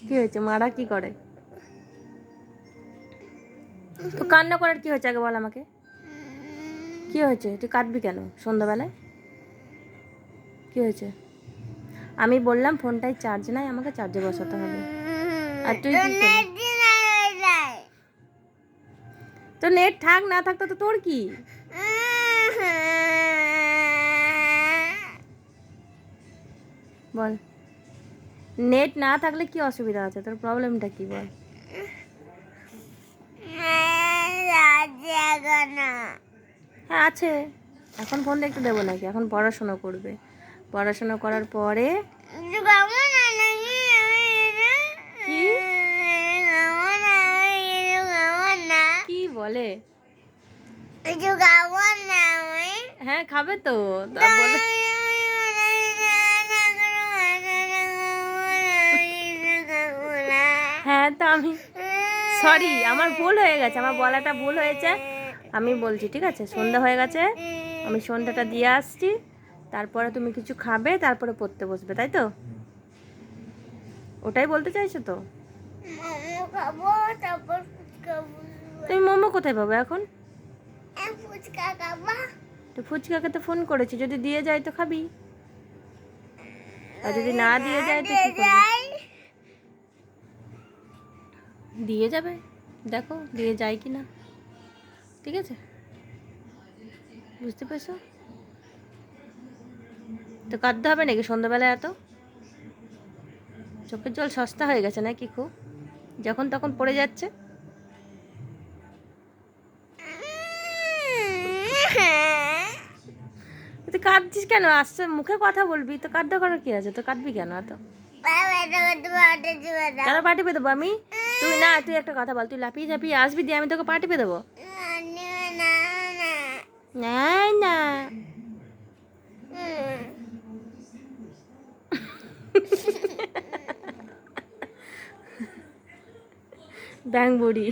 কি হয়েছে? মারা কি করে? তো কান্না করার কি হয়েছে আগে বল আমাকে। কি হয়েছে? তুই কাঁদবি কেন সন্ধ্যাবেলায়? কি হয়েছে? আমি বললাম ফোনটায় চার্জ নাই, আমাকে চার্জে বসাতে হবে। আর তুই কি করবি? তো নেট থাক না থাকতো তো তোর কি? বল, নেট না থাকলে কি অসুবিধা আছে? তোর প্রবলেমটা কি বল? হ্যাঁ আছে। এখন ফোন দেখতে দেবো নাকি? এখন পড়াশোনা করবে। পড়াশোনা করার পরে কি কি বলে? হ্যাঁ খাবে তো, তা বলে। হ্যাঁ তো আমি সরি, আমার ভুল হয়ে গেছে, আমার বলাটা ভুল হয়েছে। আমি বলছি ঠিক আছে, সন্ধ্যা হয়ে গেছে, আমি সন্ধ্যাটা দিয়ে আসছি, তারপরে তুমি কিছু খাবে, তারপরে পড়তে বসবে, তাই তো? ওটাই বলতে চাইছো তো? তুমি মোমো কোথায় পাবে এখন? তো ফুচকাকে তো ফোন করেছি, যদি দিয়ে যায় তো খাবি, আর যদি না দিয়ে যায় তো কি করবি? দিয়ে যাবে, দেখো দিয়ে যায় কি না। ঠিক আছে, বুঝতে পেরেছো? তো কাঁদতে হবে নাকি সন্ধ্যাবেলায় এত? চোখের জল সস্তা হয়ে গেছে নাকি খুব, যখন তখন পড়ে যাচ্ছে? তুই কাঁদছিস কেন? আসছে মুখে কথা বলবি তো, কাঁদতে করার কি আছে? তো কাঁদবি কেন এত? কেন পা টিপে দেবো আমি? তুই না, তুই একটা কথা বল, তুই লাফিয়ে ঝাঁপিয়ে আসবি দিয়ে আমি তোকে পা টিপে দেবো? না না। ব্যাং বুড়ি।